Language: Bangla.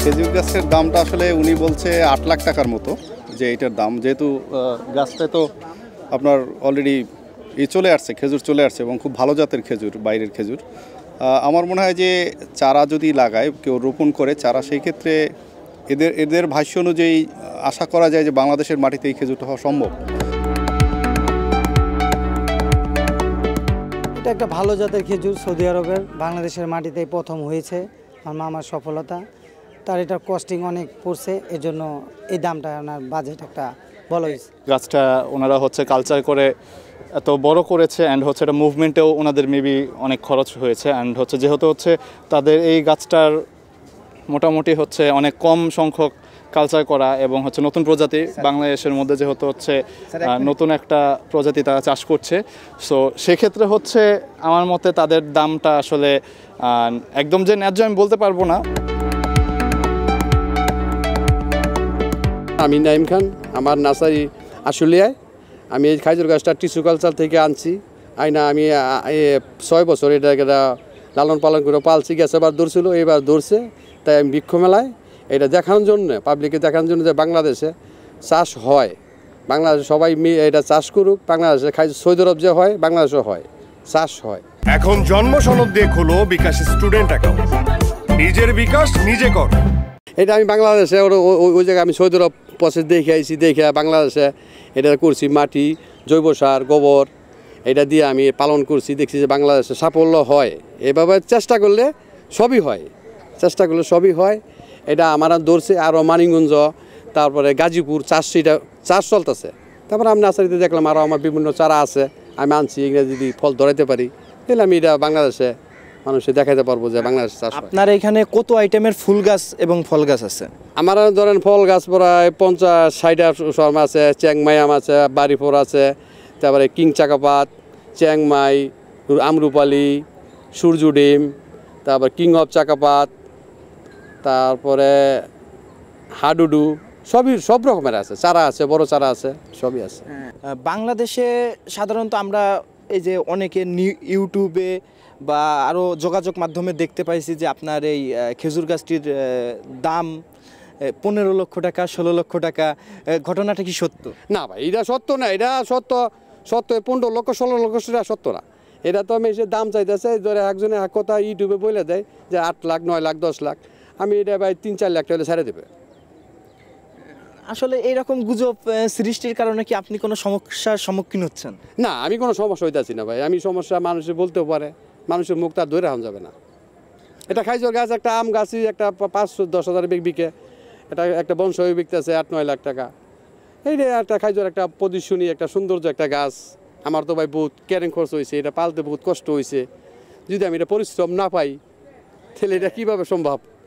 খেজুর গাছের দামটা আসলে উনি বলছে 8 লাখ টাকার মতো, যে এটার দাম, যেহেতু গাছটা তো আপনার অলরেডি চলে আসছে, খেজুর চলে আসছে এবং খুব ভালো জাতের খেজুর, বাইরের খেজুর। আমার মনে হয় যে চারা যদি লাগায় কেউ রোপণ করে চারা, সেই ক্ষেত্রে এদের ভাষ্য অনুযায়ী আশা করা যায় যে বাংলাদেশের মাটিতে এই খেজুরটা হওয়া সম্ভব। এটা একটা ভালো জাতের খেজুর, সৌদি আরবের, বাংলাদেশের মাটিতেই প্রথম হয়েছে। আমার মামার সফলতা, তার এটার কস্টিং অনেক পড়ছে, এজন্য এই দামটা ওনার বাজেট একটা ভালো হয়েছে। গাছটা ওনারা কালচার করে এত বড় করেছে, অ্যান্ড এটা মুভমেন্টেও ওনাদের মেবি অনেক খরচ হয়েছে, অ্যান্ড যেহেতু তাদের এই গাছটার মোটামুটি অনেক কম সংখ্যক কালচার করা, এবং নতুন প্রজাতি বাংলাদেশের মধ্যে যেহেতু নতুন একটা প্রজাতি তারা চাষ করছে, সো সেক্ষেত্রে আমার মতে তাদের দামটা আসলে একদম যে ন্যায্য আমি বলতে পারবো না। আমি নাইম খান, আমার নার্সারি আশুলিয়ায়। আমি এই খেজুর গাছটা টিস্যু কালচার থেকে আনছি। আইনা আমি 6 বছর এটা লালন পালন করে পালছি। গেছে এবার ধরছিল, এবার ধরছে, তাই আমি বৃক্ষ মেলায় এটা দেখানোর জন্য, পাবলিকে দেখানোর জন্য যে বাংলাদেশে চাষ হয়, বাংলাদেশে সবাই এটা চাষ করুক। বাংলাদেশে সৌদি আরব যে হয়, বাংলাদেশে হয়, চাষ হয়। এখন জন্ম সনদ দিয়ে খোলো বিকাশ স্টুডেন্ট অ্যাকাউন্ট, নিজের বিকাশ নিজে কর। এটা আমি বাংলাদেশে ওই জায়গায় আমি সৌদি আরব প্রসেস দেখে আইছি, দেখে বাংলাদেশে এটা করছি। মাটি, জৈব সার, গোবর এটা দিয়ে আমি পালন করছি, দেখছি যে বাংলাদেশে সাফল্য হয়। এভাবে চেষ্টা করলে সবই হয়, চেষ্টা করলে সবই হয়। এটা আমার ধরছে। আরও মানিকগঞ্জ, তারপরে গাজীপুর চাষিটা চাষ চলতেছে। তারপরে আমি নার্সারিতে দেখলাম আরও আমার বিভিন্ন চারা আছে, আমি আনছি। এগুলো যদি ফল ধরাইতে পারি তাহলে আমি এটা বাংলাদেশে মানুষে দেখাতে পারবো যে বাংলাদেশ চাষ। আপনার এখানে কত আইটেমের ফুল গাছ এবং ফল গাছ আছে? আমার ধরেন ফল গাছ প্রায় 50-60 আছে। চ্যাংমাই আম আছে, বাড়িফোর আছে, তারপরে কিং চাকাপাত, চ্যাংমাই, আমরুপালি, সূর্য ডিম, তারপর কিং অফ চাকাপাত, তারপরে হাডুডু, সব রকমের আছে। চারা আছে, বড় চারা আছে, সবই আছে। বাংলাদেশে সাধারণত আমরা এই যে অনেকে ইউটিউবে বা আরও যোগাযোগ মাধ্যমে দেখতে পাইছি যে আপনার এই খেজুর গাছটির দাম 15 লক্ষ টাকা, 16 লক্ষ টাকা। ঘটনাটা কি সত্য? না ভাই, এটা সত্য না। এটা সত্য 15 লক্ষ 16 লক্ষ টাকা সত্য না। এটা তো আমি এসে দাম চাইতেছে, ধরে একজনে এক কথা ইউটিউবে বলে দেয় যে 8 লাখ, 9 লাখ, 10 লাখ। আমি এটা ভাই 3-4 লাখ টাকা ছেড়ে দেবে। আসলে এইরকম গুজব সৃষ্টির কারণে কি আপনি কোনো সমস্যার সম্মুখীন হচ্ছেন? না, আমি কোনো সমস্যা হইতেছি না ভাই। আমি সমস্যা মানুষে বলতেও পারে, মানুষের মুখ তার ধরে যাবে না। এটা খেজুর গাছ, একটা আম গাছই একটা 5-10 হাজার বিকে, এটা একটা বংশই বিকতেছে 8-9 লাখ টাকা। এইটা একটা খেজুর, একটা প্রদর্শনী, একটা সৌন্দর্য একটা গাছ। আমার তো ভাই বহুত ক্যারিং খরচ হয়েছে, এটা পালতে বহুত কষ্ট হয়েছে। যদি আমি এটা পরিশ্রম না পাই তাহলে এটা কীভাবে সম্ভব?